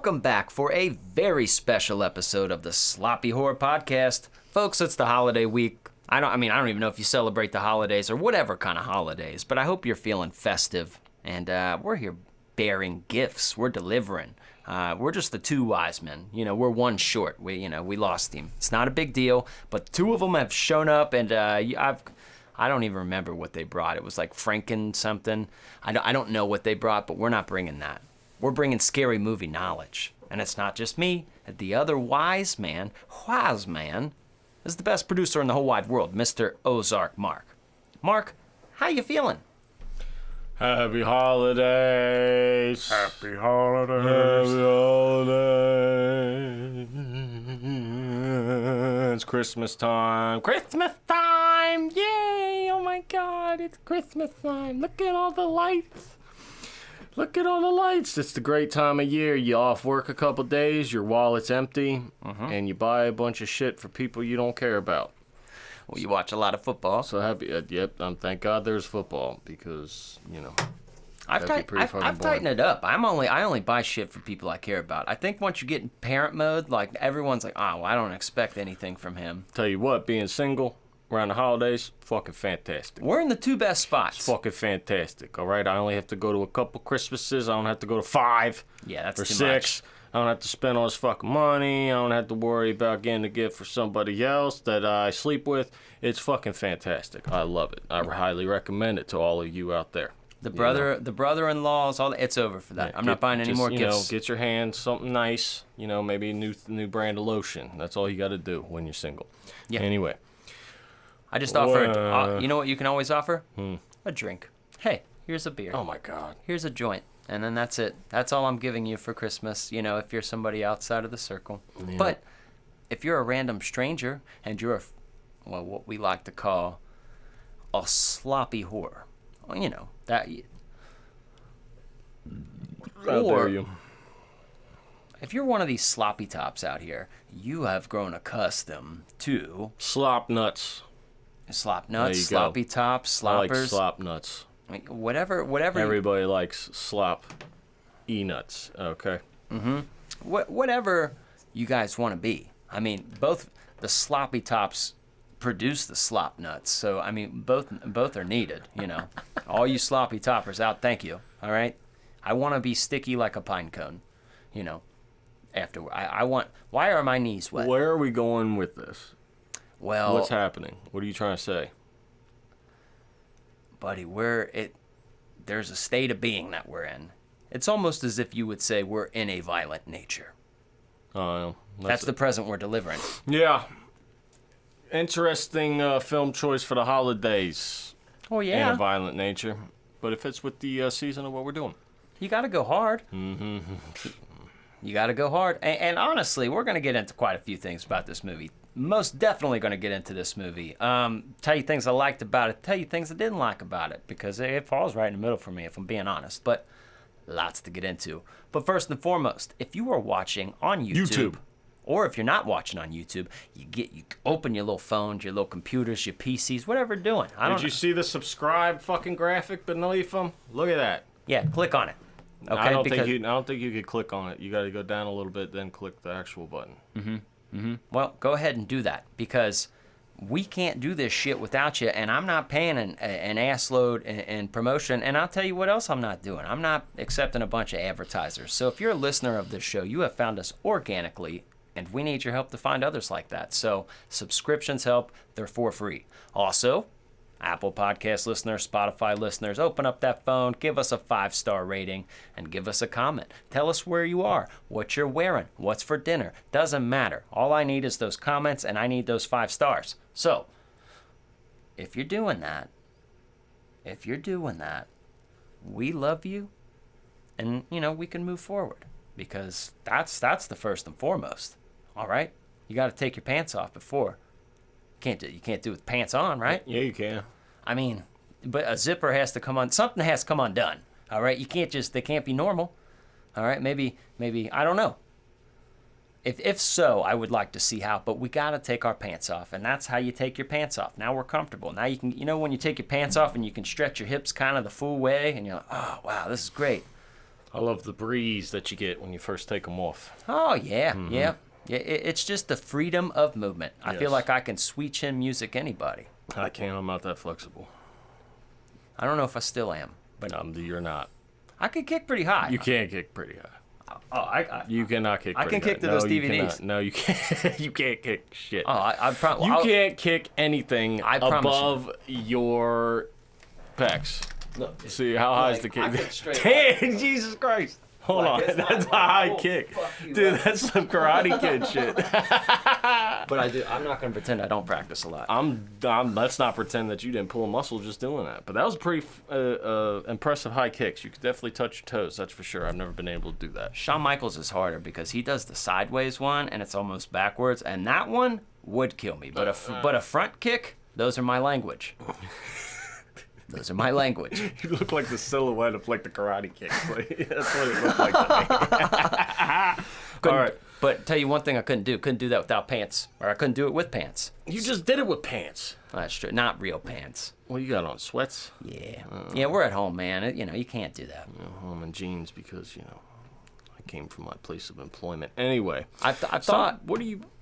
welcome back for a very special episode of the Sloppy Horror Podcast. Folks, it's the holiday week. I don't even know if you celebrate the holidays or whatever kind of holidays, but I hope you're feeling festive. And we're here bearing gifts. We're delivering. We're just the two wise men. You know, we're one short. We lost him. It's not a big deal, but two of them have shown up, and I don't even remember what they brought. It was like Franken something. I don't know what they brought, but we're not bringing that. We're bringing scary movie knowledge. And it's not just me. The other wise man is the best producer in the whole wide world, Mr. Ozark Mark. Mark, how you feeling? Happy holidays. Happy holidays. Happy holidays. It's Christmas time. Christmas time! Yay! Oh my God, it's Christmas time. Look at all the lights. Look at all the lights. It's the great time of year. You off work a couple days, your wallet's empty, and you buy a bunch of shit for people you don't care about. Well, you watch a lot of football. So happy. Thank God there's football because, I've tightened it up. I only buy shit for people I care about. I think once you get in parent mode, like everyone's like, oh, well, I don't expect anything from him. Tell you what, being single around the holidays, fucking fantastic. We're in the two best spots. It's fucking fantastic, all right? I only have to go to a couple Christmases. I don't have to go to 5 Yeah, that's or too 6. much. I don't have to spend all this fucking money. I don't have to worry about getting a gift for somebody else that I sleep with. It's fucking fantastic. I love it. I highly recommend it to all of you out there. The brother-in-laws, it's over for that. Yeah, I'm not buying any more gifts. Get your hands something nice. Maybe a new brand of lotion. That's all you got to do when you're single. Yeah. Anyway. I just offered, you know what you can always offer? A drink. Hey, here's a beer. Oh, my God. Here's a joint. And then that's it. That's all I'm giving you for Christmas, if you're somebody outside of the circle. Yeah. But if you're a random stranger and you're what we like to call a sloppy whore, that... How dare you. If you're one of these sloppy tops out here, you have grown accustomed to... Slop nuts. Slop nuts, sloppy tops, sloppers. I like slop nuts. Whatever. Everybody likes slop nuts, okay? Whatever you guys want to be. I mean, both the sloppy tops produce the slop nuts. So, I mean, both are needed, All you sloppy toppers out, thank you, all right? I want to be sticky like a pine cone, after. Why are my knees wet? Where are we going with this? Well, what's happening? What are you trying to say? Buddy, there's a state of being that we're in. It's almost as if you would say we're in a violent nature. Oh, that's the present we're delivering. Yeah. Interesting film choice for the holidays. Oh, yeah. In a violent nature. But it fits with the season of what we're doing. You got to go hard. Mm-hmm. You got to go hard. And honestly, we're going to get into quite a few things about this movie. Most definitely going to get into this movie. Tell you things I liked about it. Tell you things I didn't like about it. Because it falls right in the middle for me, if I'm being honest. But lots to get into. But first and foremost, if you are watching on YouTube. Or if you're not watching on YouTube, you open your little phones, your little computers, your PCs, whatever you're doing. Did you see the subscribe fucking graphic beneath them? Look at that. Yeah, click on it. Okay, I don't think you could click on it. You got to go down a little bit, then click the actual button. Well, go ahead and do that because we can't do this shit without you, and I'm not paying an assload in promotion. And I'll tell you what else I'm not doing. I'm not accepting a bunch of advertisers. So if you're a listener of this show, you have found us organically, and we need your help to find others like that. So subscriptions help. They're for free. Also, Apple Podcast listeners, Spotify listeners, open up that phone, give us a 5-star rating, and give us a comment. Tell us where you are, what you're wearing, what's for dinner. Doesn't matter. All I need is those comments, and I need those 5 stars. So, if you're doing that, we love you, and, we can move forward. Because that's the first and foremost. All right? You got to take your pants off before. You can't do it with pants on, right? Yeah, you can. I mean, but a zipper has to come on. Something has to come undone. All right? They can't be normal. All right? Maybe I don't know. If so, I would like to see how, but we got to take our pants off, and that's how you take your pants off. Now we're comfortable. Now you can, when you take your pants off and you can stretch your hips kind of the full way, and you're like, oh, wow, this is great. I love the breeze that you get when you first take them off. Oh, yeah, yeah. It's just the freedom of movement. I feel Yes. like I can sweet chin music anybody. I can't. I'm not that flexible. I don't know if I still am, but You're not. I can kick pretty high. You can't kick pretty high. Oh, You cannot kick. I pretty can kick high. to those you DVDs. cannot. No, you can't. You can't kick shit. Oh, You can't kick anything I promise you. above your pecs. No, See how high is the I kick? kick straight Damn, Jesus Christ! Hold on, it's not that's a like, high oh, kick, fuck you dude. up. That's some Karate Kid shit. But I'm not gonna pretend I don't practice a lot. Let's not pretend that you didn't pull a muscle just doing that. But that was pretty impressive high kicks. You could definitely touch your toes. That's for sure. I've never been able to do that. Shawn Michaels is harder because he does the sideways one and it's almost backwards, and that one would kill me. But a front kick, those are my language. Those are my language. You look like the silhouette of like the Karate Kid. That's what it looked like to me. All right. But tell you one thing I couldn't do. Couldn't do that without pants. Or I couldn't do it with pants. You just did it with pants. That's true. Not real pants. What you got on? Sweats? Yeah. Yeah, we're at home, man. You can't do that. Home in jeans because, I came from my place of employment. Anyway. I thought...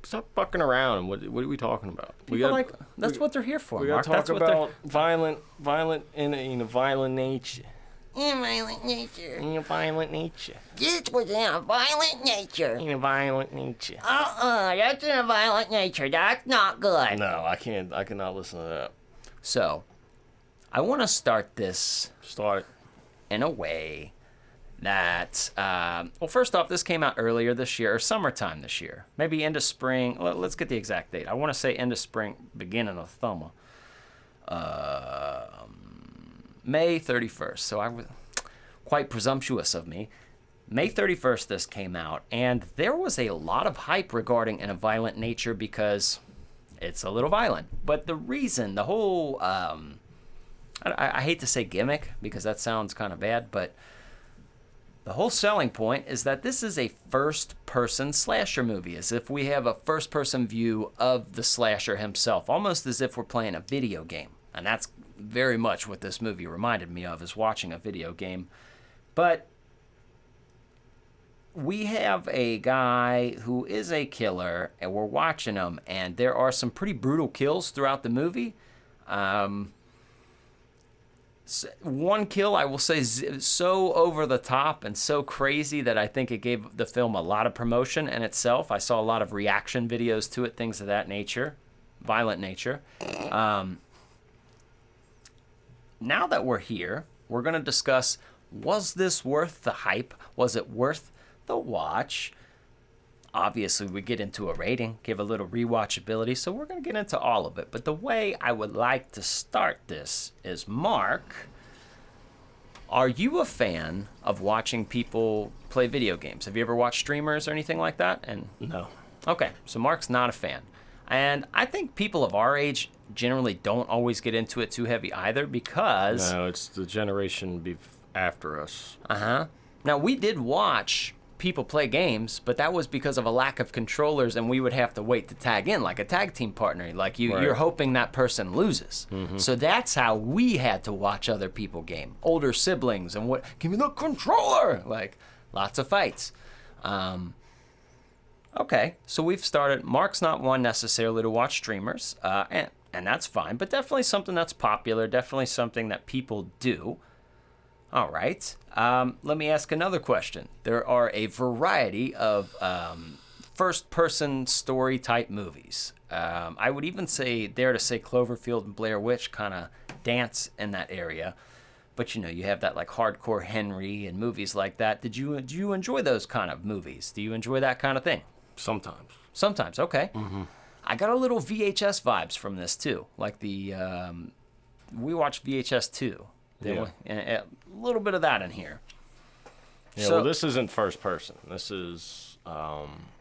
Stop fucking around. What are we talking about? That's what they're here for, We Mark. gotta talk That's what they're... about violent in a violent nature. In violent nature. In a violent nature. This was in a violent nature. In a violent nature. That's in a violent nature. That's not good. No, I can't. I cannot listen to that. So, I want to start this Start. in a way that, well, first off, this came out earlier this year, or summertime this year. Maybe end of spring. Let's get the exact date. I want to say end of spring, beginning of summer. May 31st. So I was quite presumptuous of me. May 31st this came out, and there was a lot of hype regarding In a Violent Nature because it's a little violent. But the reason, the whole, I hate to say gimmick because that sounds kind of bad, but the whole selling point is that this is a first-person slasher movie, as if we have a first-person view of the slasher himself, almost as if we're playing a video game. And that's very much what this movie reminded me of, is watching a video game. But we have a guy who is a killer, and we're watching him, and there are some pretty brutal kills throughout the movie. One kill, I will say, so over the top and so crazy that I think it gave the film a lot of promotion in itself. I saw a lot of reaction videos to it, things of that nature, violent nature. Now that we're here, we're going to discuss, was this worth the hype? Was it worth the watch? Obviously, we get into a rating, give a little rewatchability, so we're going to get into all of it. But the way I would like to start this is, Mark, are you a fan of watching people play video games? Have you ever watched streamers or anything like that? And No. okay, so Mark's not a fan. And I think people of our age generally don't always get into it too heavy either because... No, it's the generation after us. Now, we did watch people play games, but that was because of a lack of controllers, and we would have to wait to tag in, like a tag team partner. Like, you're hoping that person loses. So that's how we had to watch other people game. Older siblings, and what, give me the controller! Like, lots of fights. Okay, so we've started. Mark's not one necessarily to watch streamers, and that's fine, but definitely something that's popular, definitely something that people do. All right, let me ask another question. There are a variety of first-person story-type movies. I would even dare to say Cloverfield and Blair Witch kind of dance in that area. But, you have that, like, Hardcore Henry and movies like that. Do you enjoy those kind of movies? Do you enjoy that kind of thing? Sometimes. Sometimes, okay. I got a little VHS vibes from this, too. Like we watched VHS 2. A little bit of that in here. Yeah, So- well, this isn't first person. This is...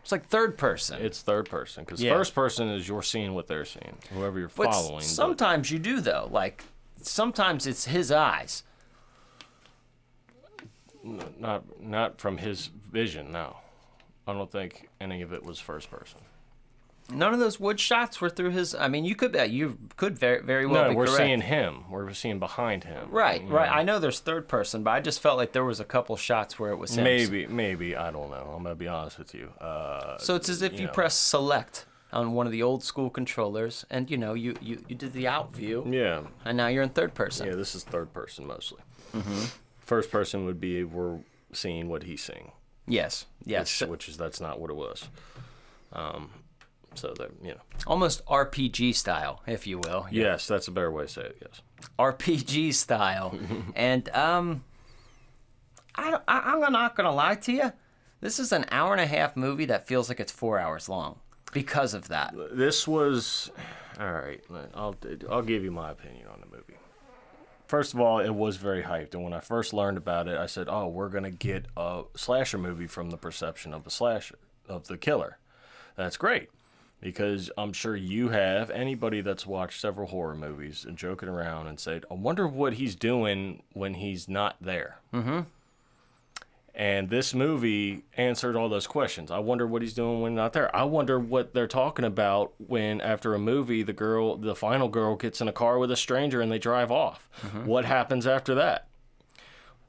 It's like third person. It's third person, because Yeah. first person is you're seeing what they're seeing, whoever you're But following. sometimes you do, though. Like, sometimes it's his eyes. Not from his vision, no. I don't think any of it was first person. None of those wood shots were through his. I mean, you could very well No, be we're correct. seeing him. We're seeing behind him. Right, you right. know. I know there's third person, but I just felt like there was a couple shots where it was him. Maybe I don't know. I'm gonna be honest with you. So it's as if you know. press select on one of the old school controllers, and you did the out view, Yeah, and now you're in third person. yeah. This is third person mostly. First person would be we're seeing what he's seeing. Yes. Which is that's not what it was. So that Almost RPG style, if you will. Yes, that's a better way to say it. Yes. RPG style, and I'm not gonna lie to you. This is an hour and a half movie that feels like it's 4 hours long because of that. This was all right. I'll give you my opinion on the movie. First of all, it was very hyped, and when I first learned about it, I said, "Oh, we're gonna get a slasher movie from the perception of the slasher, of the killer." That's great, because I'm sure you have, anybody that's watched several horror movies and joking around and said, "I wonder what he's doing when he's not there." Mm-hmm. And this movie answered all those questions. I wonder what he's doing when not there. I wonder what they're talking about when, after a movie, the final girl gets in a car with a stranger and they drive off. Mm-hmm. What happens after that?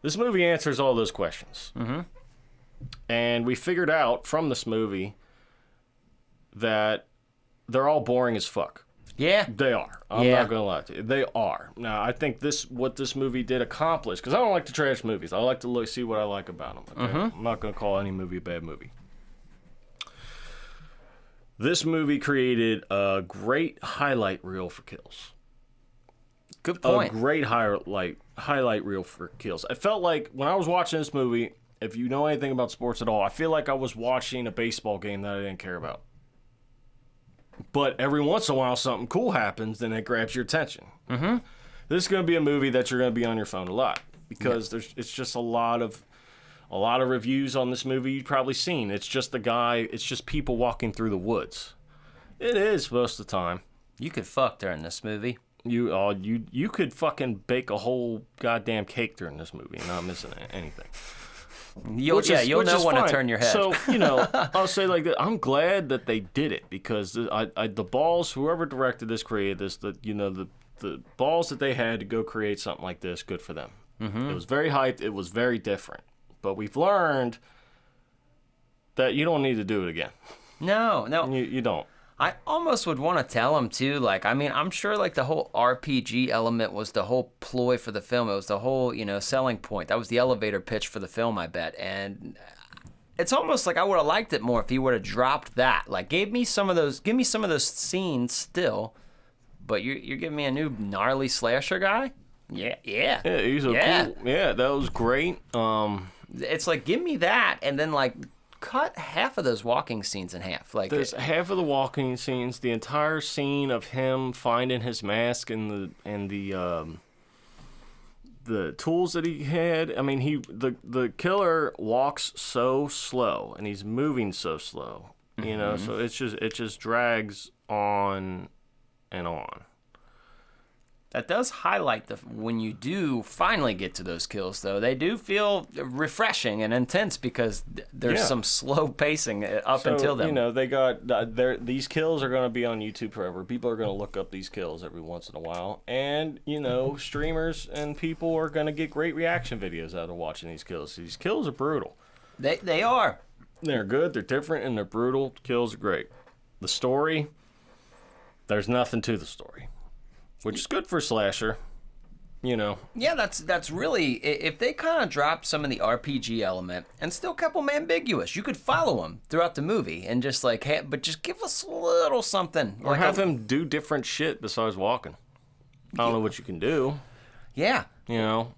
This movie answers all those questions. Mm-hmm. And we figured out from this movie that they're all boring as fuck. Yeah. They are. I'm not going to lie to you. They are. Now, I think what this movie did accomplish, because I don't like to trash movies. I like to see what I like about them. Okay? Mm-hmm. I'm not going to call any movie a bad movie. This movie created a great highlight reel for kills. Good point. A great highlight reel for kills. I felt like when I was watching this movie, if you know anything about sports at all, I feel like I was watching a baseball game that I didn't care about. But every once in a while, something cool happens, then it grabs your attention. Mm-hmm. This is going to be a movie that you're going to be on your phone a lot, because it's just a lot of reviews on this movie you've probably seen. It's just it's just people walking through the woods. It is most of the time. You could fuck during this movie. You could fucking bake a whole goddamn cake during this movie and not missing anything. You'll know when to turn your head. So, I'll say like that. I'm glad that they did it, because the balls, whoever directed this, created this, the balls that they had to go create something like this, good for them. Mm-hmm. It was very hyped. It was very different. But we've learned that you don't need to do it again. No. You don't. I almost would want to tell him too. Like, I mean, I'm sure like the whole RPG element was the whole ploy for the film. It was the whole, selling point. That was the elevator pitch for the film, I bet. And it's almost like I would have liked it more if he would have dropped that. Like, give me some of those scenes still. But you're giving me a new gnarly slasher guy? Yeah. Yeah, he's cool. Yeah, that was great. It's like, give me that, and then like cut half of those walking scenes in half. Like, there's half of the walking scenes, the entire scene of him finding his mask and the tools that he had. I mean, the killer walks so slow and he's moving so slow, so it just drags on and on. That does highlight when you do finally get to those kills, though. They do feel refreshing and intense, because there's some slow pacing up until then. They got these kills are going to be on YouTube forever. People are going to look up these kills every once in a while, and streamers and people are going to get great reaction videos out of watching these kills. These kills are brutal. They are. They're good. They're different, and they're brutal. Kills are great. The story, there's nothing to the story, which is good for slasher, Yeah, that's really, if they kind of drop some of the RPG element and still kept them ambiguous, you could follow them throughout the movie and just like, but just give us a little something. Or have them do different shit besides walking. I don't know what you can do. Yeah.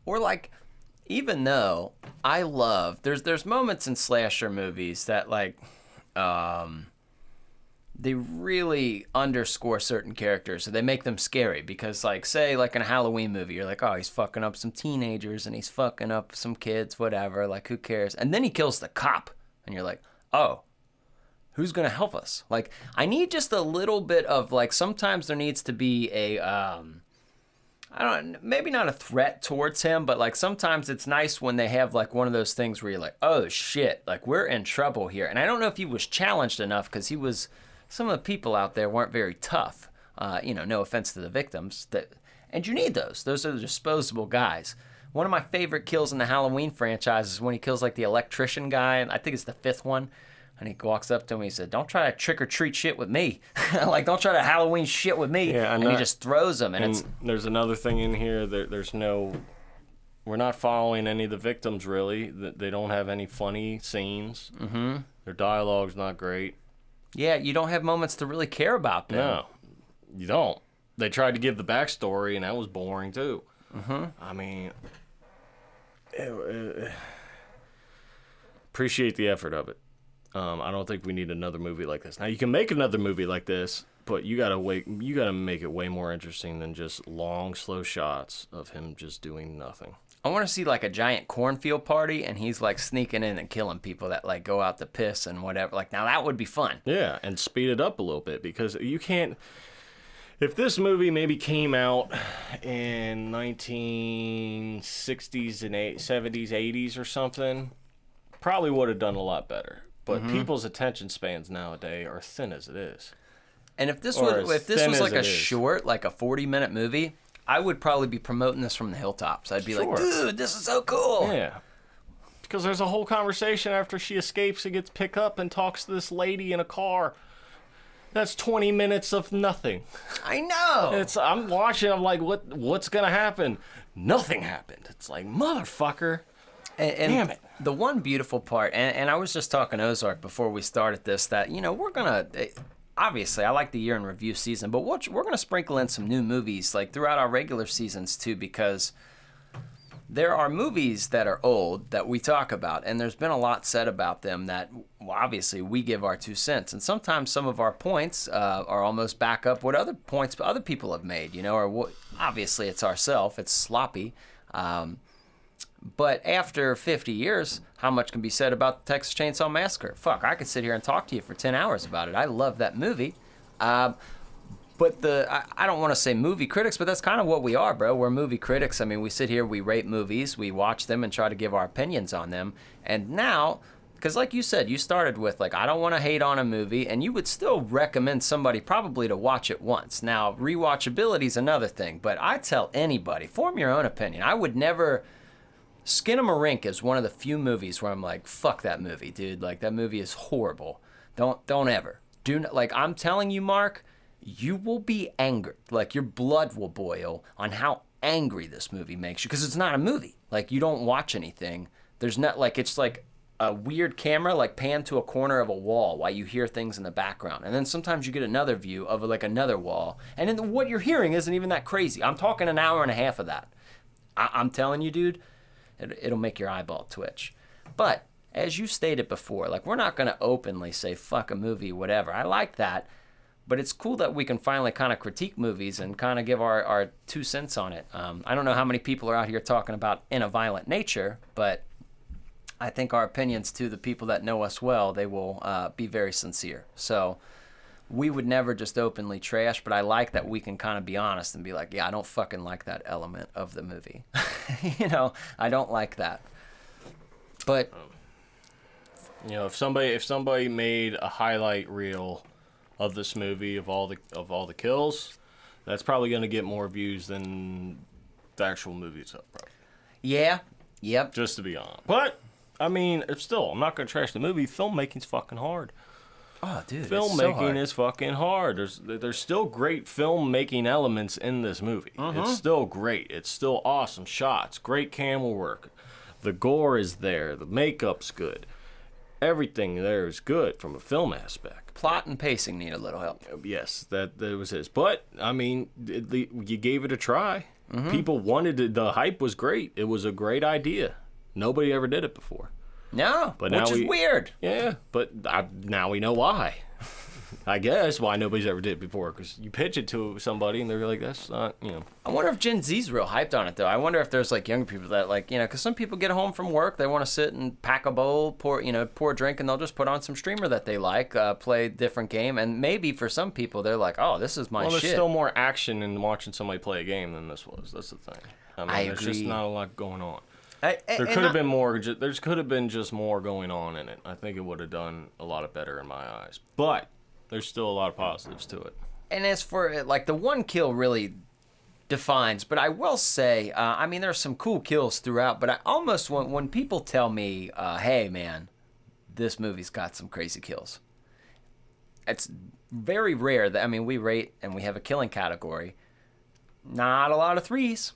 Or like, even though I love, there's moments in slasher movies that like, they really underscore certain characters, so they make them scary, because like, say like in a Halloween movie, you're like, oh, he's fucking up some teenagers and he's fucking up some kids, whatever, like, who cares? And then he kills the cop and you're like, oh, who's gonna help us? Like, I need just a little bit of like, sometimes there needs to be a maybe not a threat towards him, but like sometimes it's nice when they have like one of those things where you're like, oh shit, like we're in trouble here. And I don't know if he was challenged enough, because he was some of the people out there weren't very tough. No offense to the victims, and you need those. Those are the disposable guys. One of my favorite kills in the Halloween franchise is when he kills like the electrician guy, and I think it's the 5th one. And he walks up to him and he said, "Don't try to trick or treat shit with me. Like, don't try to Halloween shit with me." Yeah, and he just throws him. And there's another thing in here. We're not following any of the victims, really. They don't have any funny scenes. Mm-hmm. Their dialogue's not great. Yeah, you don't have moments to really care about them. No, you don't. They tried to give the backstory, and that was boring, too. Mm-hmm. I mean, appreciate the effort of it. I don't think we need another movie like this. Now, you can make another movie like this, but you gotta make it way more interesting than just long, slow shots of him just doing nothing. I want to see like a giant cornfield party, and he's like sneaking in and killing people that like go out to piss and whatever. Like, now that would be fun. Yeah, and speed it up a little bit, because you can't. If this movie maybe came out in 1960s and 70s, 80s or something, probably would have done a lot better. But people's attention spans nowadays are thin as it is. And if this was like a short, like a 40-minute movie, I would probably be promoting this from the hilltops. I'd be like, "Dude, this is so cool." Yeah. Because there's a whole conversation after she escapes and gets picked up and talks to this lady in a car. That's 20 minutes of nothing. I know. I'm watching, I'm like, what's going to happen? Nothing happened. It's like, motherfucker. And damn it. The one beautiful part, and I was just talking to Ozark before we started this, that, we're going to, obviously, I like the year in review season, but we're going to sprinkle in some new movies like throughout our regular seasons too, because there are movies that are old that we talk about, and there's been a lot said about them that, obviously, we give our 2 cents. And sometimes some of our points are almost back up what other points other people have made, or what, obviously it's ourself, it's sloppy. But after 50 years, how much can be said about the Texas Chainsaw Massacre? Fuck, I could sit here and talk to you for 10 hours about it. I love that movie. But I don't want to say movie critics, but that's kind of what we are, bro. We're movie critics. I mean, we sit here, we rate movies, we watch them and try to give our opinions on them. And now, because like you said, you started with, like, I don't want to hate on a movie, and you would still recommend somebody probably to watch it once. Now, rewatchability is another thing, but I tell anybody, form your own opinion. I would never... Skinamarink is one of the few movies where I'm like, fuck that movie, dude. Like, that movie is horrible. Don't ever. Like, I'm telling you, Mark, you will be angered. Like, your blood will boil on how angry this movie makes you. Because it's not a movie. Like, you don't watch anything. There's not, like, it's like a weird camera, like, pan to a corner of a wall while you hear things in the background. And then sometimes you get another view of, like, another wall. And then what you're hearing isn't even that crazy. I'm talking an hour and a half of that. I'm telling you, dude. It'll make your eyeball twitch. But, as you stated before, like, we're not going to openly say, fuck a movie, whatever. I like that. But it's cool that we can finally kind of critique movies and kind of give our 2 cents on it. I don't know how many people are out here talking about In a Violent Nature, but I think our opinions to the people that know us well, they will be very sincere. So, we would never just openly trash, but I like that we can kind of be honest and be like, yeah, I don't fucking like that element of the movie. I don't like that. But if somebody made a highlight reel of this movie of all the kills, that's probably going to get more views than the actual movie itself, probably. Yeah. Yep. Just to be honest. But I mean, it's still, I'm not going to trash the movie. Filmmaking's fucking hard. Oh, dude, filmmaking is fucking hard. There's still great filmmaking elements in this movie. It's still great. It's still awesome shots, great camera work. The gore is there. The makeup's good. Everything there is good from a film aspect. Plot and pacing need a little help. Yes, that was his. But I mean, you gave it a try. People wanted it. The hype was great. It was a great idea. Nobody ever did it before. No, which is weird. Yeah, but now we know why. I guess why nobody's ever did it before, because you pitch it to somebody and they're like, that's not, I wonder if Gen Z's real hyped on it, though. I wonder if there's, like, younger people that, like, because some people get home from work, they want to sit and pack a bowl, pour a drink, and they'll just put on some streamer that they like, play a different game, and maybe for some people, they're like, oh, this is my shit. Well, there's still more action in watching somebody play a game than this was. That's the thing. I mean, there's just not a lot going on. There could have been more. There could have been just more going on in it. I think it would have done a lot better in my eyes. But There's still a lot of positives to it. And as for, like, the one kill really defines, but I will say, I mean, there's some cool kills throughout, but I almost want, when people tell me, hey, man, this movie's got some crazy kills, it's very rare that, I mean, we rate and we have a killing category. Not a lot of threes.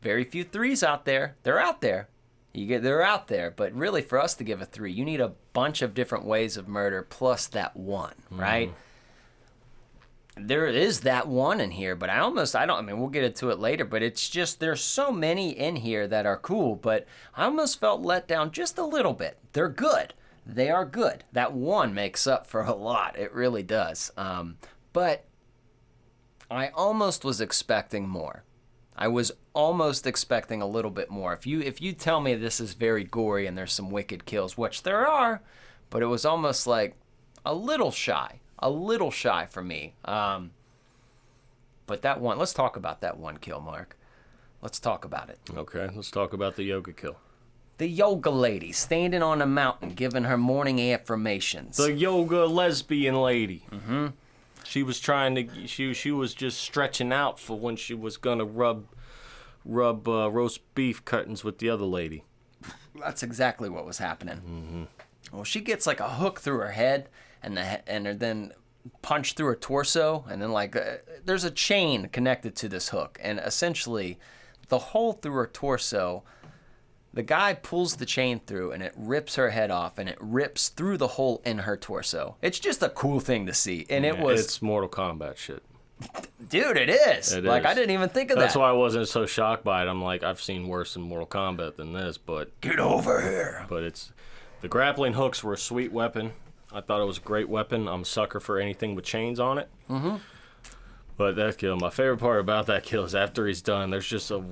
Very few threes out there. They're out there. They're out there, but really for us to give a 3, you need a bunch of different ways of murder plus that one, right? There is that one in here, but I mean, we'll get into it later, but it's just, there's so many in here that are cool, but I almost felt let down just a little bit. They're good. They are good. That one makes up for a lot. It really does. But I almost was expecting more. I was almost expecting a little bit more. If you tell me this is very gory and there's some wicked kills, which there are, but it was almost like a little shy for me. But that one, let's talk about that one kill, Mark. Let's talk about it. Okay, let's talk about the yoga kill. The yoga lady standing on a mountain giving her morning affirmations. The yoga lesbian lady. Mm-hmm. She was trying to. She was just stretching out for when she was gonna rub roast beef cuttings with the other lady. That's exactly what was happening. Mm-hmm. Well, she gets like a hook through her head, and then punched through her torso, and then there's a chain connected to this hook, and essentially, the hole through her torso. The guy pulls the chain through, and it rips her head off, and it rips through the hole in her torso. It's just a cool thing to see, and It's Mortal Kombat shit. Dude, it is. It like, is. I didn't even think of That's that. why I wasn't so shocked by it. I'm like, I've seen worse in Mortal Kombat than this, but... Get over here. But the grappling hooks were a sweet weapon. I thought it was a great weapon. I'm a sucker for anything with chains on it. Mm-hmm. But that kill, my favorite part about that kill is after he's done, there's just a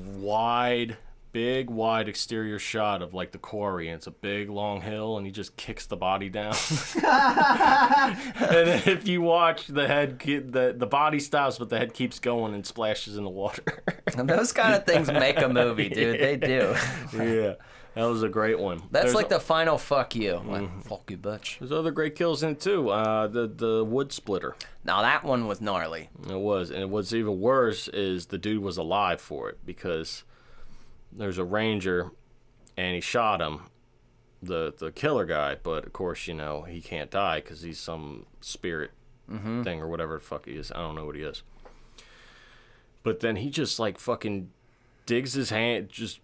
big wide exterior shot of like the quarry, and it's a big long hill, and he just kicks the body down. And then if you watch the body stops, but the head keeps going and splashes in the water. And those kind of things make a movie, dude. They do. Yeah, that was a great one. That's like the final fuck you. Like, fuck you, bitch. There's other great kills in it too. The wood splitter. Now that one was gnarly. It was, and what's even worse is the dude was alive for it, because there's a ranger, and he shot him, the killer guy, but of course, you know, he can't die because he's some spirit thing or whatever the fuck he is. I don't know what he is. But then he just like fucking digs his hand, just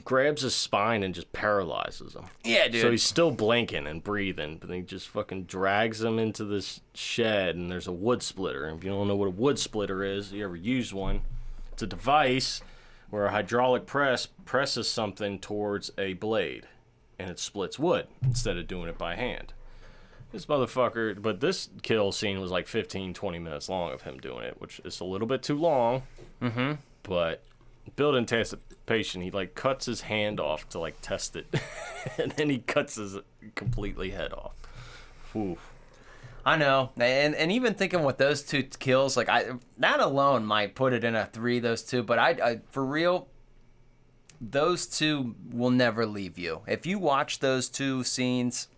grabs his spine and just paralyzes him. Yeah, dude. So he's still blinking and breathing, but then he just fucking drags him into this shed, and there's a wood splitter. And if you don't know what a wood splitter is, you ever used one, it's a device where a hydraulic press presses something towards a blade, and it splits wood instead of doing it by hand. This motherfucker, but this kill scene was like 15, 20 minutes long of him doing it, which is a little bit too long. Mm-hmm. But build anticipation, he like cuts his hand off to like test it, and then he cuts his completely head off. Oof. I know, and even thinking with those two kills, like that alone might put it in a 3. Those two, but I for real, those two will never leave you. If you watch those two scenes,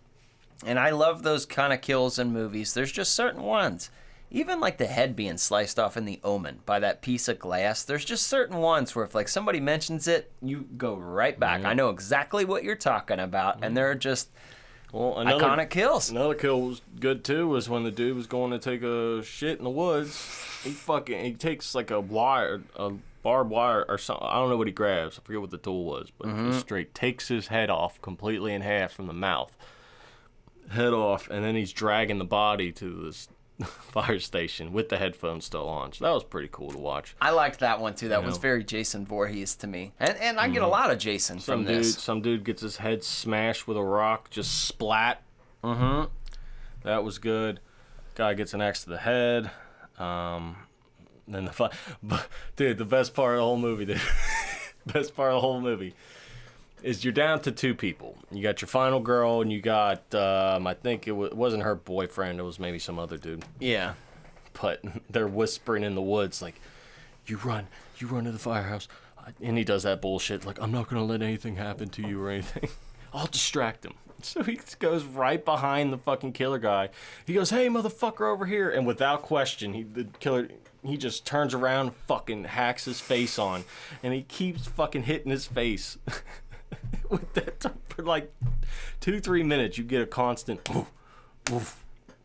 and I love those kind of kills in movies. There's just certain ones, even like the head being sliced off in The Omen by that piece of glass. There's just certain ones where if like somebody mentions it, you go right back. Mm-hmm. I know exactly what you're talking about, and they're just. Well, iconic kills. Another kill was good too. Was when the dude was going to take a shit in the woods. He takes like a barbed wire or something. I don't know what he grabs. I forget what the tool was, but he straight takes his head off completely in half from the mouth, head off, and then he's dragging the body to this fire station with the headphones still on. So that was pretty cool to watch. I liked that one too. That was very Jason Voorhees to me, and I get a lot of Jason from this. Some dude gets his head smashed with a rock, just splat. Mm-hmm. That was good. Guy gets an axe to the head. Then dude, the best part of the whole movie, dude. Best part of the whole movie is you're down to 2 people. You got your final girl, and you got, I think it wasn't her boyfriend. It was maybe some other dude. Yeah. But they're whispering in the woods, like, you run to the firehouse. And he does that bullshit, like, I'm not going to let anything happen to you or anything. I'll distract him. So he goes right behind the fucking killer guy. He goes, hey, motherfucker, over here. And without question, the killer, he just turns around, fucking hacks his face on. And he keeps fucking hitting his face. With that, for like 2-3 minutes, you get a constant oof, oof,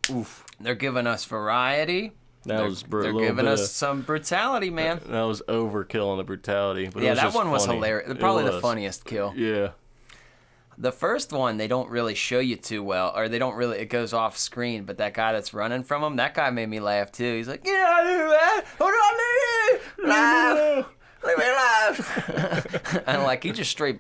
oof. They're giving us variety. They're giving us some brutality, man. That was overkill on the brutality. But yeah, it was that just one was funny. hilarious. Probably the funniest kill. Yeah. The first one, they don't really show you too well, or they don't really, it goes off screen, but that guy that's running from him, that guy made me laugh too. He's like, get out of here, man! Hold on, leave me alive! And like, he just straight,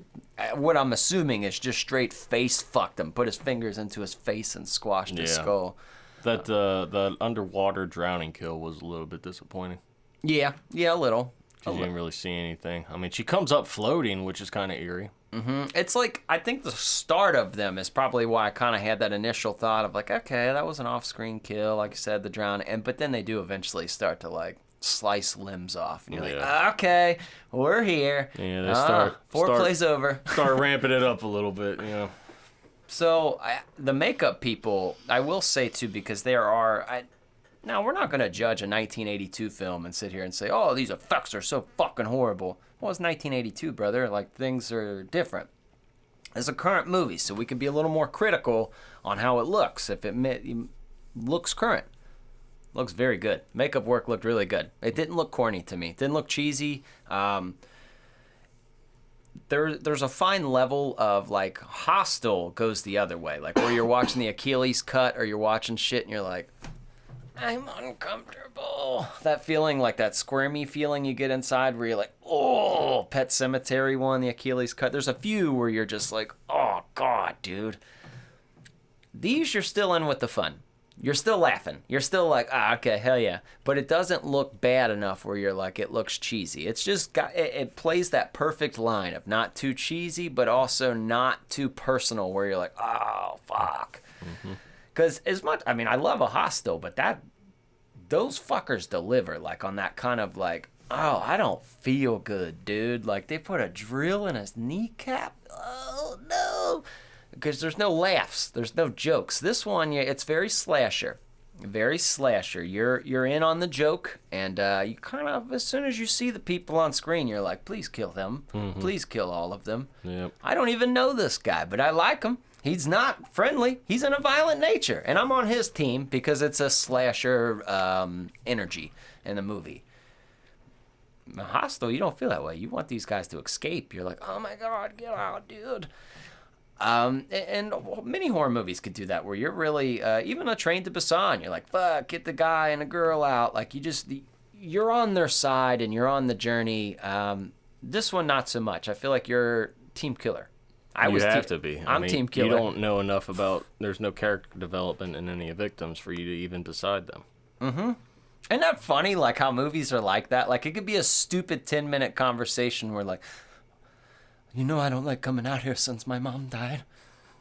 what I'm assuming is just straight face fucked him, put his fingers into his face and squashed his skull. That the underwater drowning kill was a little bit disappointing. Yeah, a little. You didn't really see anything. I mean, she comes up floating, which is kind of eerie. Mm-hmm. It's like, I think the start of them is probably why I kind of had that initial thought of like, okay, that was an off-screen kill, like I said, the drowning, but then they do eventually start to like slice limbs off, and you're like, okay, we're here. Yeah, they start foreplay's over. Start ramping it up a little bit, you know. So the makeup people, I will say too, because there are. Now, we're not going to judge a 1982 film and sit here and say, oh, these effects are so fucking horrible. Well, it's 1982, brother. Like, things are different. It's a current movie, so we can be a little more critical on how it looks. If it looks current. Looks very good. Makeup work looked really good. It didn't look corny to me. It didn't look cheesy. There's a fine level of, like, Hostel goes the other way. Like, where you're watching the Achilles cut or you're watching shit and you're like, I'm uncomfortable. That feeling, like that squirmy feeling you get inside where you're like, oh, Pet Cemetery one, the Achilles cut. There's a few where you're just like, oh, God, dude. These, you're still in with the fun. You're still laughing. You're still like, okay, hell yeah. But it doesn't look bad enough where you're like, it looks cheesy. It's just got, it plays that perfect line of not too cheesy, but also not too personal where you're like, oh, fuck. Mm-hmm. Because as much, I mean, I love a Hostel, but those fuckers deliver, like, on that kind of, like, oh, I don't feel good, dude. Like, they put a drill in his kneecap. Oh, no. Because there's no laughs. There's no jokes. This one, it's very slasher. Very slasher. You're in on the joke, and you kind of, as soon as you see the people on screen, you're like, please kill them. Mm-hmm. Please kill all of them. Yep. I don't even know this guy, but I like him. He's not friendly. He's in a violent nature. And I'm on his team because it's a slasher energy in the movie. Hostel, you don't feel that way. You want these guys to escape. You're like, oh my God, get out, dude. And many horror movies could do that where you're really, even a Train to Busan, you're like, fuck, get the guy and the girl out. Like, you're on their side and you're on the journey. This one, not so much. I feel like you're team killer. You have to be. I'm team killer. You don't know enough about, there's no character development in any victims for you to even decide them. Mm-hmm. Isn't that funny, like, how movies are like that? Like, it could be a stupid 10-minute conversation where, like, you know, I don't like coming out here since my mom died.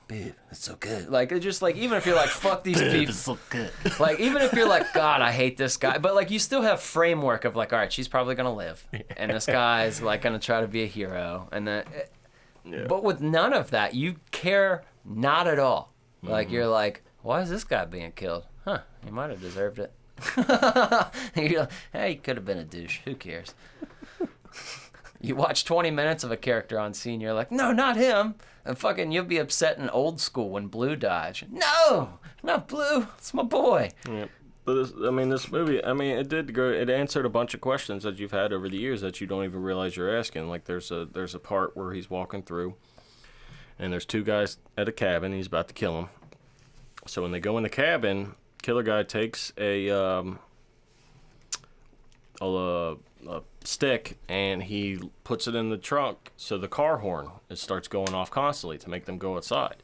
Babe, it's so good. Like, it's just like, even if you're like, fuck these people. It's so good. Like, even if you're like, God, I hate this guy. But, like, you still have framework of, like, all right, she's probably going to live. And this guy's, like, going to try to be a hero. And then... Yeah. But with none of that, you care not at all. Mm-hmm. Like, you're like, why is this guy being killed? Huh, he might have deserved it. You're like, hey, he could have been a douche. Who cares? You watch 20 minutes of a character on scene, you're like, no, not him. And fucking, you'll be upset in old school when Blue dies. No, not Blue. It's my boy. Yeah. But this movie, it answered a bunch of questions that you've had over the years that you don't even realize you're asking. Like, there's a part where he's walking through, and there's two guys at a cabin. He's about to kill them. So when they go in the cabin, killer guy takes a stick and he puts it in the trunk, so the car horn starts going off constantly to make them go outside.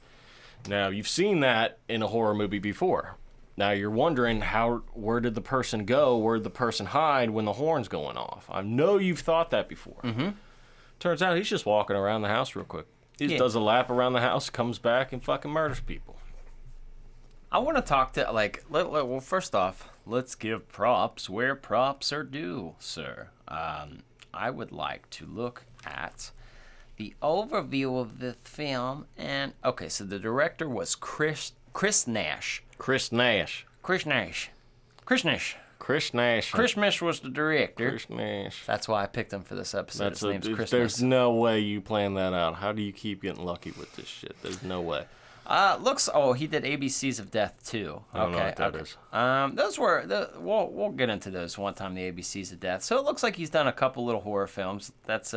Now, you've seen that in a horror movie before. Now, you're wondering, where did the person go? Where did the person hide when the horn's going off? I know you've thought that before. Mm-hmm. Turns out he's just walking around the house real quick. He just does a lap around the house, comes back, and fucking murders people. I want to talk to, like, well, first off, let's give props where props are due, sir. I would like to look at the overview of the film, and okay, so the director was Chris Nash. Chris Nash. Chris Nash. Chris Nash. Chris Nash. Christmas was the director. Chris Nash. That's why I picked him for this episode. His name's Christmas. There's no way you planned that out. How do you keep getting lucky with this shit? There's no way. He did ABCs of Death too. I don't know what that is. Those were we'll get into those one time. The ABCs of Death. So it looks like he's done a couple little horror films. That's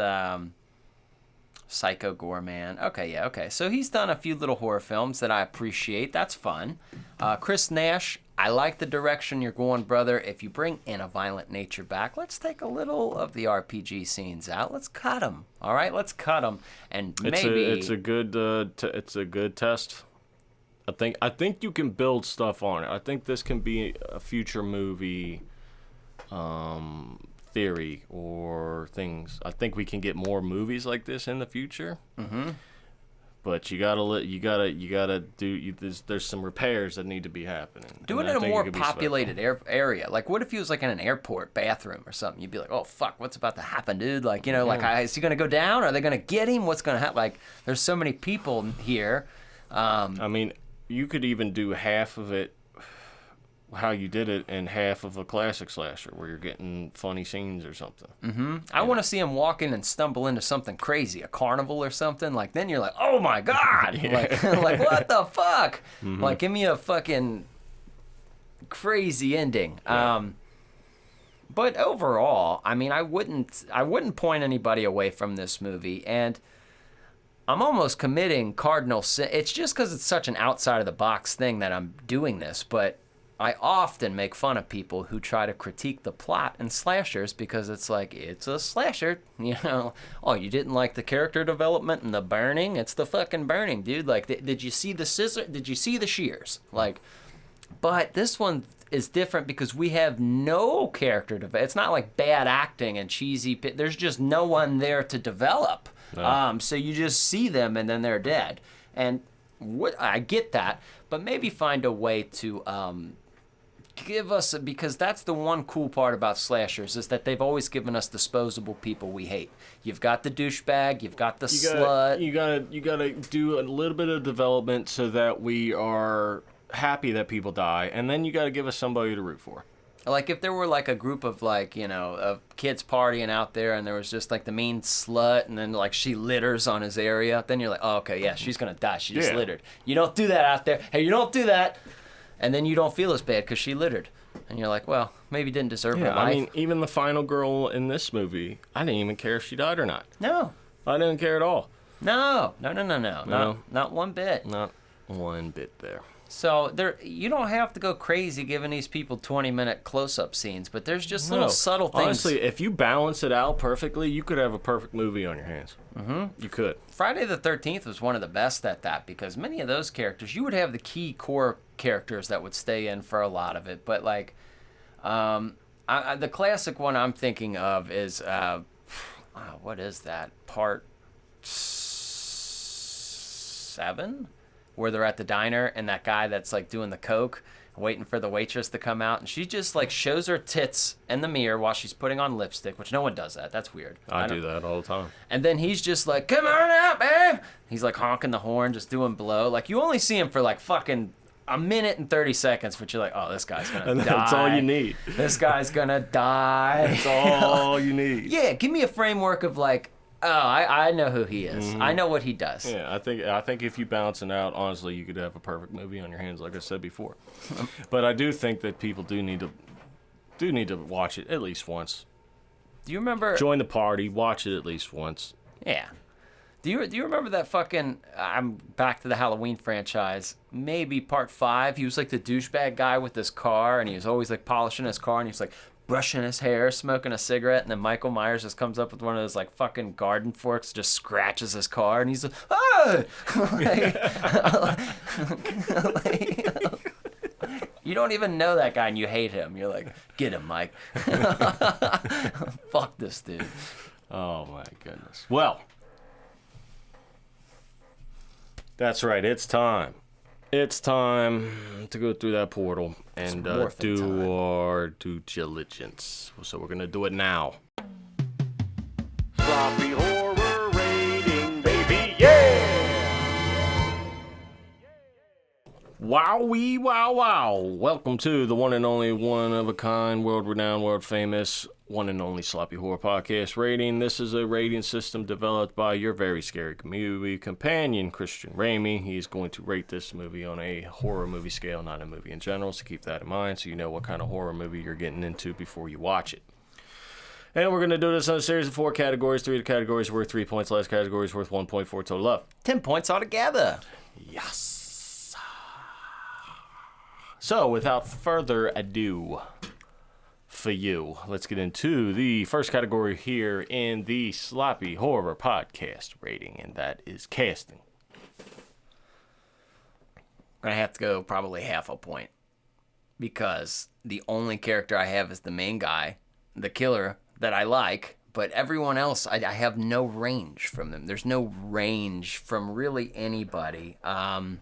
Psycho Goreman. Okay. So he's done a few little horror films that I appreciate. That's fun. Chris Nash. I like the direction you're going, brother. If you bring In a Violent Nature back, let's take a little of the RPG scenes out. Let's cut them. All right, let's cut them, and maybe it's a good test. I think you can build stuff on it. I think this can be a future movie theory or things. I think we can get more movies like this in the future. Mm-hmm. But you gotta do. There's some repairs that need to be happening. Do it in a more populated area. Like, what if he was like in an airport bathroom or something? You'd be like, oh fuck, what's about to happen, dude? Like, like, is he gonna go down? Are they gonna get him? What's gonna happen? Like, there's so many people here. I mean, you could even do half of it how you did it and half of a classic slasher where you're getting funny scenes or something. Mm-hmm. I want to see him walk in and stumble into something crazy, a carnival or something. Like, then you're like, oh my God. like what the fuck? Mm-hmm. Like, give me a fucking crazy ending. Yeah. But overall, I mean, I wouldn't point anybody away from this movie. And I'm almost committing cardinal sin. It's just because it's such an outside of the box thing that I'm doing this. But I often make fun of people who try to critique the plot in slashers because it's like, it's a slasher, Oh, you didn't like the character development and the burning? It's the fucking burning, dude. Like, did you see the scissor? Did you see the shears? Like, but this one is different because we have no character development. It's not like bad acting and cheesy. There's just no one there to develop. No. So you just see them and then they're dead. And I get that, but maybe find a way to give us, because that's the one cool part about slashers is that they've always given us disposable people we hate. You've got the douchebag, you've got the slut. You gotta do a little bit of development so that we are happy that people die, and then you gotta give us somebody to root for. Like, if there were, like, a group of, like, of kids partying out there and there was just, like, the mean slut and then, like, she litters on his area, then you're like, oh, okay, yeah, she's going to die. She just littered. You don't do that out there. Hey, you don't do that. And then you don't feel as bad because she littered. And you're like, well, maybe didn't deserve her life. I mean, even the final girl in this movie, I didn't even care if she died or not. No. I didn't care at all. No. Not one bit. Not one bit there. So you don't have to go crazy giving these people 20-minute close-up scenes, but there's just little subtle things. Honestly, if you balance it out perfectly, you could have a perfect movie on your hands. Mm-hmm. You could. Friday the 13th was one of the best at that because many of those characters, you would have the key core characters that would stay in for a lot of it. But, like, the classic one I'm thinking of is, what is that? Part 7? Where they're at the diner and that guy that's like doing the coke, waiting for the waitress to come out, and she just like shows her tits in the mirror while she's putting on lipstick, which no one does that. That's weird. I do that all the time. And then he's just like, come on out, babe. He's like honking the horn, just doing blow. Like, you only see him for like fucking a minute and 30 seconds, but you're like, oh, this guy's gonna die. That's all you need. This guy's gonna die. That's all you need. Yeah, give me a framework of like, oh, I know who he is. Mm-hmm. I know what he does. Yeah, I think if you balance it out, honestly, you could have a perfect movie on your hands, like I said before. But I do think that people do need to watch it at least once. Do you remember? Join the party. Watch it at least once. Yeah. Do you remember that fucking? I'm back to the Halloween franchise. Maybe part 5. He was like the douchebag guy with his car, and he was always like polishing his car, and he was like brushing his hair, smoking a cigarette, and then Michael Myers just comes up with one of those like fucking garden forks, just scratches his car, and he's like, ah! You don't even know that guy and you hate him. You're like, get him, Mike. Fuck this dude. Oh my goodness. Well, that's right. It's time. It's time to go through that portal and do our due diligence. So we're going to do it now. Sloppy horror ratings. Wowee, wow, wow. Welcome to the one and only one of a kind, world-renowned, world-famous, one and only Sloppy Horror Podcast rating. This is a rating system developed by your very scary movie companion, Christian Ramey. He's going to rate this movie on a horror movie scale, not a movie in general, so keep that in mind so you know what kind of horror movie you're getting into before you watch it. And we're going to do this on a series of 4 categories. 3 of the categories worth 3 points. Last category is worth 1 point for a total of 10 points altogether. yes. So, without further ado, for you, let's get into the first category here in the Sloppy Horror Podcast rating, and that is casting. I'm going to have to go probably half a point because the only character I have is the main guy, the killer that I like, but everyone else, I have no range from them. There's no range from really anybody. I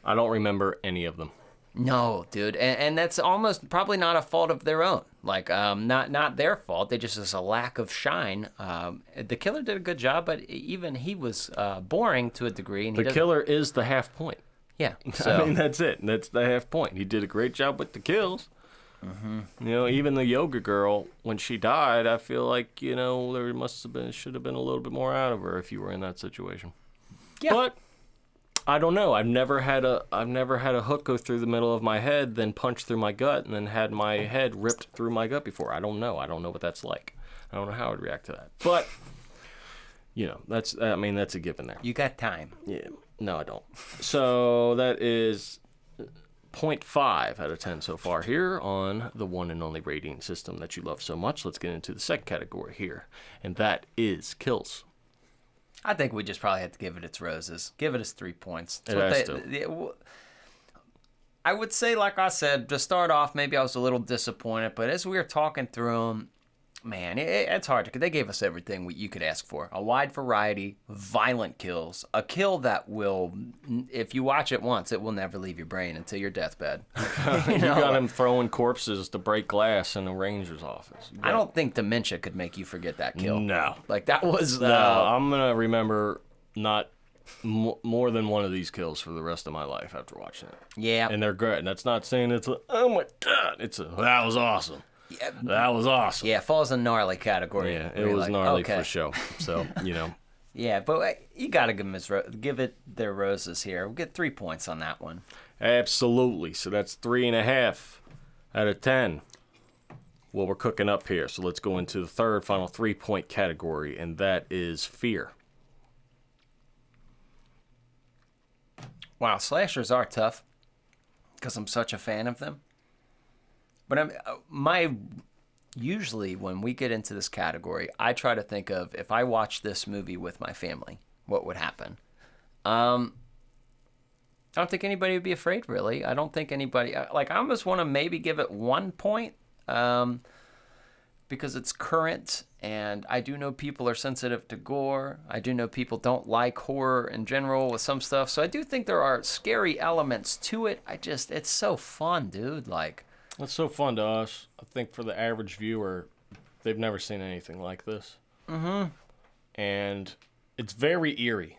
don't remember any of them. No, dude, and that's almost probably not a fault of their own. Like, not their fault. They just is a lack of shine. The killer did a good job, but even he was boring to a degree. And The killer is the half point. Yeah, so I mean, that's it. That's the half point. He did a great job with the kills. Mm-hmm. You know, even the yoga girl, when she died, I feel like, you know, there should have been a little bit more out of her if you were in that situation. yeah. But I don't know. I've never had a hook go through the middle of my head, then punch through my gut, and then had my head ripped through my gut before. I don't know. I don't know what that's like. I don't know how I'd react to that. But you know, that's a given there. You got time. Yeah. No, I don't. So that is 0.5 out of 10 so far here on the one and only rating system that you love so much. Let's get into the second category here, and that is kills. I think we just probably have to give it its roses. Give it its 3 points. I would say, like I said, to start off, maybe I was a little disappointed, but as we were talking through them, man, it's hard because they gave us everything you could ask for. A wide variety, violent kills, a kill that will, if you watch it once, it will never leave your brain until your deathbed. You got him throwing corpses to break glass in a ranger's office. I don't think dementia could make you forget that kill. No. Like, that was... No, I'm going to remember not more than one of these kills for the rest of my life after watching it. Yeah. And they're great. And that's not saying it's oh my God. That was awesome. Yeah. That was awesome. Yeah, falls in gnarly category. Yeah, where it you're was like, gnarly okay. for sure. So, you know. Yeah, but you got to give it their roses here. We'll get 3 points on that one. Absolutely. So that's 3.5 out of 10. Well, we're cooking up here. So let's go into the third, final 3-point category, and that is fear. Wow, slashers are tough because I'm such a fan of them. But usually when we get into this category, I try to think of if I watch this movie with my family, what would happen? I don't think anybody would be afraid, really. I don't think anybody... I almost want to maybe give it 1 point because it's current, and I do know people are sensitive to gore. I do know people don't like horror in general with some stuff, so I do think there are scary elements to it. It's so fun, dude. Like... It's so fun to us. I think for the average viewer, they've never seen anything like this. Mm-hmm. And it's very eerie.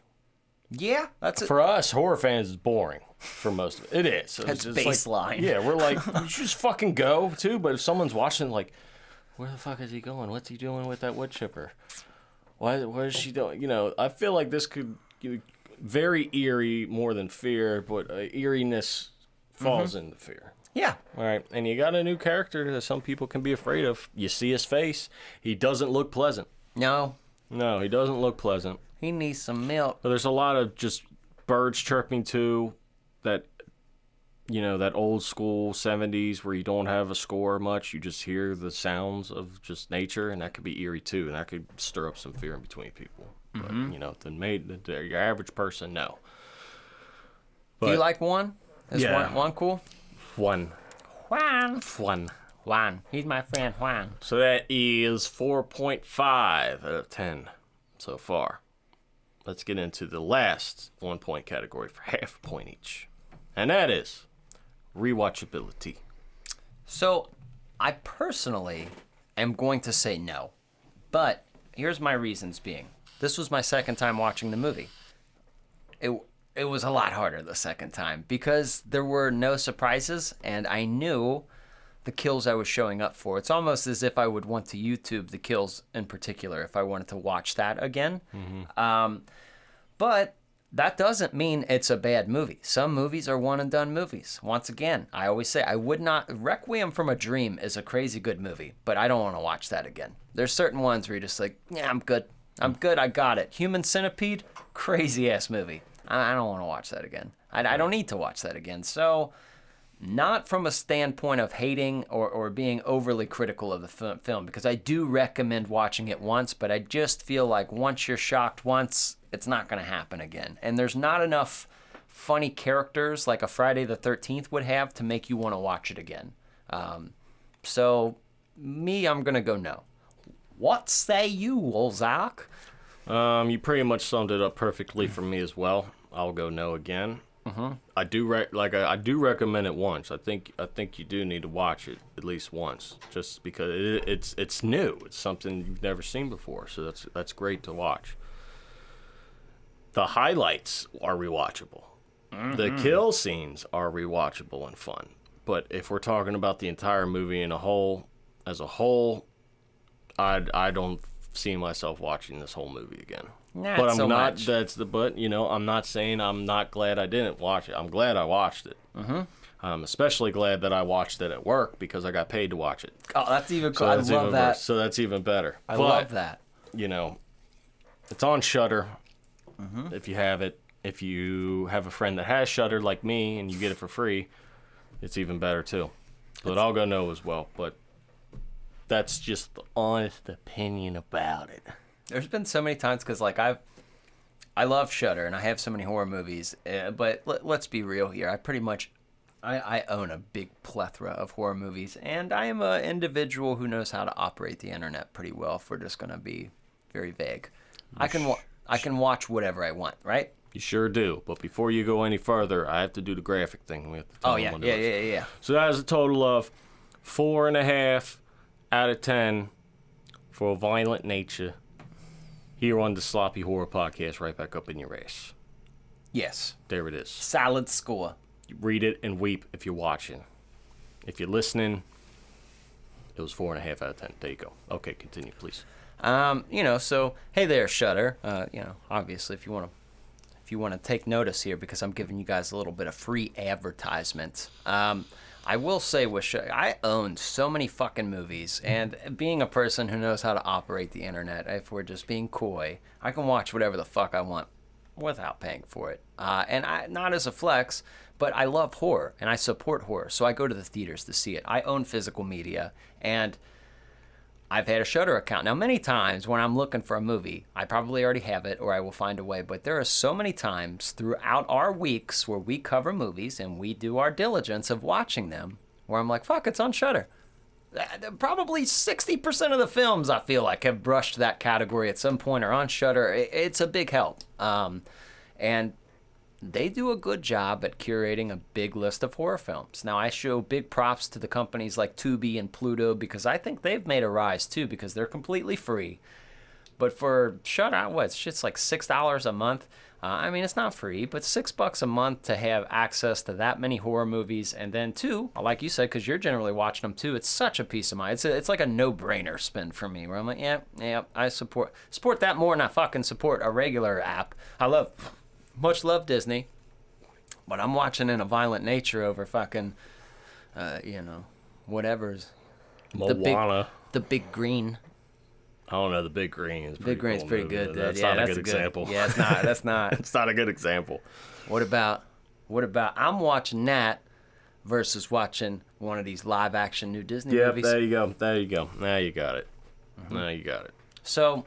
Yeah, that's it. For us, horror fans, it's boring for most of it. It is. That's it's baseline. Yeah, we're like, you should just fucking go, too. But if someone's watching, like, where the fuck is he going? What's he doing with that wood chipper? What is she doing? You know, I feel like this could be very eerie more than fear, but eeriness falls into fear. Yeah. All right, and you got a new character that some people can be afraid of. You see his face. He doesn't look pleasant. No. No, he doesn't look pleasant. He needs some milk. But there's a lot of just birds chirping too, that, you know, that old school 70s where you don't have a score much. You just hear the sounds of just nature, and that could be eerie too, and that could stir up some fear in between people. Mm-hmm. But, you know, your average person, no. But, do you like one? Is yeah. one cool? Juan. He's my friend Juan. So that is 4.5 out of 10 so far. Let's get into the last 1 point category for half a point each. And that is rewatchability. So, I personally am going to say no. But here's my reasons being. This was my second time watching the movie. it was a lot harder the second time because there were no surprises, and I knew the kills I was showing up for. It's almost as if I would want to YouTube the kills in particular if I wanted to watch that again. But that doesn't mean it's a bad movie. Some movies are one and done movies. Once again, I always say I would not. Requiem from a Dream is a crazy good movie, but I don't want to watch that again. There's certain ones where you're just like, yeah, I'm good. I got it. Human Centipede, crazy ass movie. I don't want to watch that again. I don't need to watch that again. So, not from a standpoint of hating or being overly critical of the film, because I do recommend watching it once, but I just feel like once you're shocked once, it's not going to happen again. And there's not enough funny characters like a Friday the 13th would have to make you want to watch it again. So, I'm going to go no. What say you, Olzak? You pretty much summed it up perfectly for me as well. I'll go no again. I do recommend it once. I think you do need to watch it at least once, just because it's new. It's something you've never seen before, so that's great to watch. The highlights are rewatchable. The kill scenes are rewatchable and fun. But if we're talking about the entire movie as a whole, I don't see myself watching this whole movie again. Not but I'm so not. much. I'm not saying I'm not glad I didn't watch it. I'm glad I watched it. I'm especially glad that I watched it at work because I got paid to watch it. Oh, that's even cool. So I that's love even that. worse. So that's even better. I love that. It's on Shudder. If you have it, if you have a friend that has Shudder like me and you get it for free, it's even better too. But I'll go no as well. But that's just the honest opinion about it. There's been so many times because I love Shudder and I have so many horror movies, but let's be real here. I own a big plethora of horror movies, and I am an individual who knows how to operate the internet pretty well. If we're just gonna be very vague, I can watch whatever I want, right? You sure do. But before you go any further, I have to do the graphic thing. We have to tell them what it is. Yeah. So that is a total of 4.5 out of 10 for a violent nature. Here on the Sloppy Horror Podcast, right back up in your ass. Yes. There it is. Solid score. You read it and weep if you're watching. If you're listening, it was 4.5 out of 10. There you go. Okay, continue, please. So hey there, Shudder. Obviously, if you want to take notice here, because I'm giving you guys a little bit of free advertisement. I will say with Shudder, I own so many fucking movies, and being a person who knows how to operate the internet, if we're just being coy, I can watch whatever the fuck I want without paying for it. And not as a flex, but I love horror, and I support horror, so I go to the theaters to see it. I own physical media, and I've had a Shudder account. Now, many times when I'm looking for a movie, I probably already have it or I will find a way, but there are so many times throughout our weeks where we cover movies and we do our diligence of watching them where I'm like, fuck, it's on Shudder. Probably 60% of the films I feel like have brushed that category at some point or on Shudder. It's a big help. And they do a good job at curating a big list of horror films. Now, I show big props to the companies like Tubi and Pluto because I think they've made a rise too because they're completely free. But for Shudder, it's like $6 a month. It's not free, but $6 a month to have access to that many horror movies. And then two, like you said, because you're generally watching them too, it's such a peace of mind. It's like a no-brainer spend for me where I'm like, yeah, I support that more than I fucking support a regular app. Much love Disney, but I'm watching in a violent nature over fucking, whatever's. Moana. The Big Green. I don't know. The Big Green is pretty Big Green's cool pretty movie. good, dude. That's Yeah, not a that's good example. Yeah, it's not. That's not. It's not a good example. What about? I'm watching that versus watching one of these live action new Disney movies. There you go. Now you got it. Now you got it. So,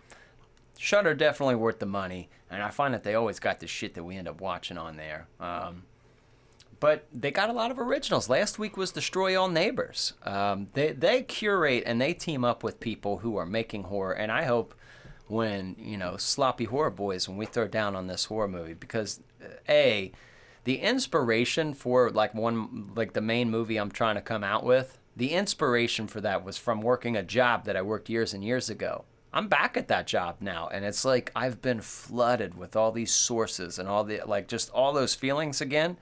Shudder definitely worth the money, and I find that they always got the shit that we end up watching on there. But they got a lot of originals. Last week was Destroy All Neighbors. They curate and they team up with people who are making horror, and I hope when, Sloppy Horror Boys, when we throw down on this horror movie, because, the inspiration for, the main movie I'm trying to come out with, the inspiration for that was from working a job that I worked years and years ago. I'm back at that job now, and it's like I've been flooded with all these sources and all the like just all those feelings again.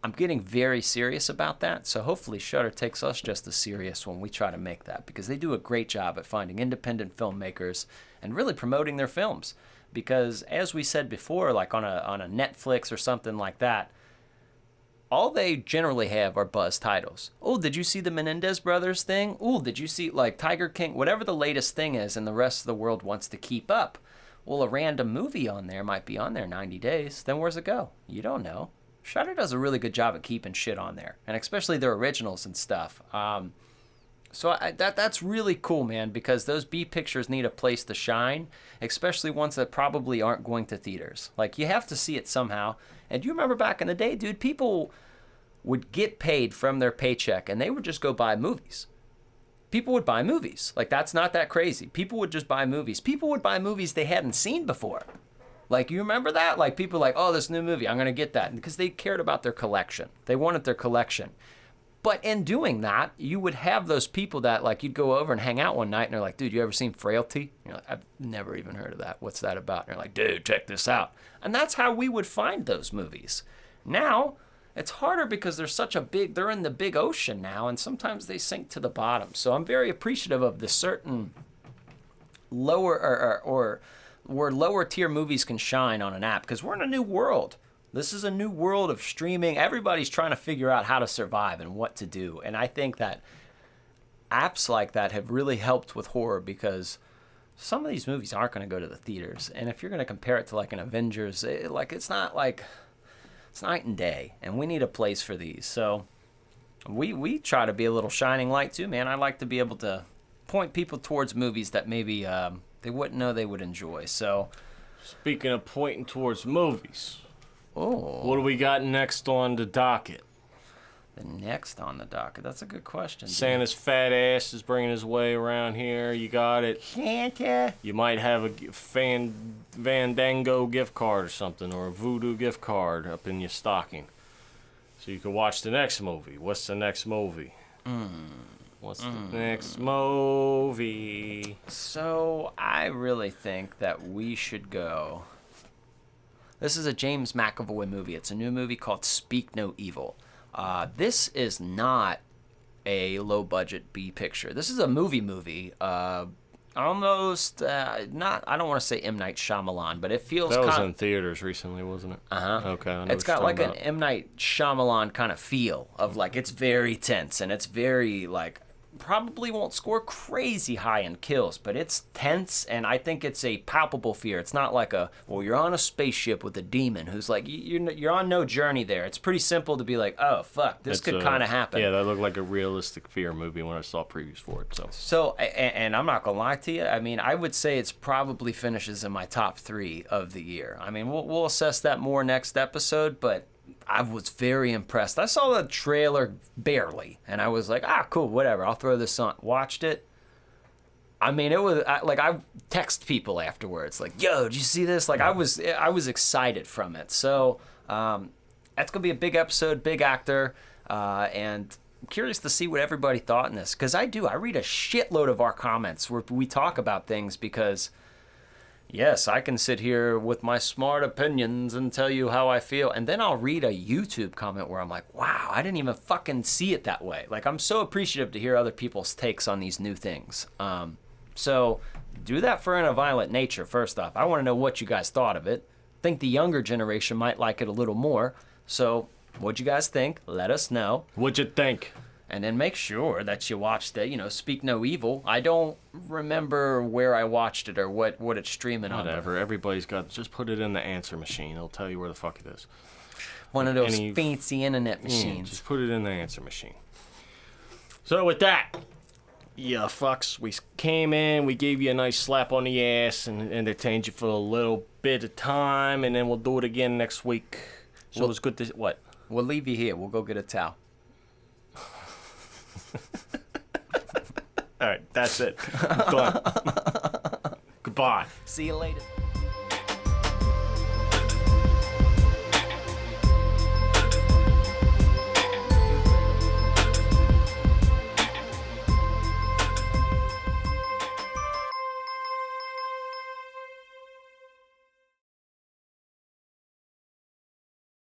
I'm getting very serious about that, so hopefully Shudder takes us just as serious when we try to make that, because they do a great job at finding independent filmmakers and really promoting their films. Because as we said before, like on a Netflix or something like that, all they generally have are buzz titles. Oh, did you see the Menendez brothers thing? Oh, did you see like Tiger King? Whatever the latest thing is, and the rest of the world wants to keep up. Well, a random movie on there might be on there 90 days. Then where's it go? You don't know. Shudder does a really good job at keeping shit on there, and especially their originals and stuff. So that's really cool, man, because those B pictures need a place to shine, especially ones that probably aren't going to theaters. Like, you have to see it somehow. And you remember back in the day, dude, people would get paid from their paycheck, and they would just go buy movies. People would buy movies. Like, that's not that crazy. People would just buy movies. People would buy movies they hadn't seen before. Like, you remember that? Like, people like, oh, this new movie, I'm going to get that. Because they cared about their collection. They wanted their collection. But in doing that, you would have those people that, like, you'd go over and hang out one night, and they're like, dude, you ever seen Frailty? You're like, I've never even heard of that. What's that about? And they're like, dude, check this out. And that's how we would find those movies. Now, it's harder because they're in the big ocean now, and sometimes they sink to the bottom. So I'm very appreciative of the certain lower, or where lower tier movies can shine on an app, because we're in a new world. This is a new world of streaming. Everybody's trying to figure out how to survive and what to do. And I think that apps like that have really helped with horror, because some of these movies aren't going to go to the theaters. And if you're going to compare it to like an Avengers, it's not like, it's night and day. And we need a place for these. So we try to be a little shining light too, man. I like to be able to point people towards movies that maybe they wouldn't know they would enjoy. So, speaking of pointing towards movies, oh, what do we got next on the docket? The next on the docket? That's a good question. Santa's fat ass is bringing his way around here. You got it. Santa. You might have a Fandango gift card or something, or a Voodoo gift card up in your stocking, so you can watch the next movie. What's the next movie? What's the next movie? So I really think that we should go. This is a James McAvoy movie. It's a new movie called Speak No Evil. This is not a low-budget B picture. This is a movie. Almost not. I don't want to say M. Night Shyamalan, but it feels. That was in theaters recently, wasn't it? Okay. I know It's got like an M. Night Shyamalan kind of feel of like, it's very tense and it's very like, probably won't score crazy high in kills, but it's tense, and I think it's a palpable fear. It's not like you're on a spaceship with a demon who's like, you're on no journey there. It's pretty simple to be like, oh fuck, this could kind of happen. Yeah, that looked like a realistic fear movie when I saw previews for it. So and I'm not gonna lie to you. I mean, I would say it's probably finishes in my top 3 of the year. I mean, we'll assess that more next episode, but I was very impressed. I saw the trailer barely, and I was like, cool, whatever. I'll throw this on. Watched it. I mean, it was I text people afterwards, like, yo, did you see this? Like, I was excited from it. So that's gonna be a big episode, big actor, and I'm curious to see what everybody thought in this, because I read a shitload of our comments where we talk about things, because yes, I can sit here with my smart opinions and tell you how I feel, and then I'll read a YouTube comment where I'm like, wow, I didn't even fucking see it that way. Like, I'm so appreciative to hear other people's takes on these new things. So do that for In a Violent Nature, first off. I want to know what you guys thought of it. Think the younger generation might like it a little more. So what'd you guys think? Let us know. What'd you think? And then make sure that you watched it, Speak No Evil. I don't remember where I watched it or what it's streaming on. Whatever. Everybody's got. Just put it in the answer machine. It'll tell you where the fuck it is. One of those fancy internet machines. Just put it in the answer machine. So with that, yeah, fucks, we came in, we gave you a nice slap on the ass and entertained you for a little bit of time, and then we'll do it again next week. So it was good to... What? We'll leave you here. We'll go get a towel. All right, that's it. I'm done. Goodbye. See you later.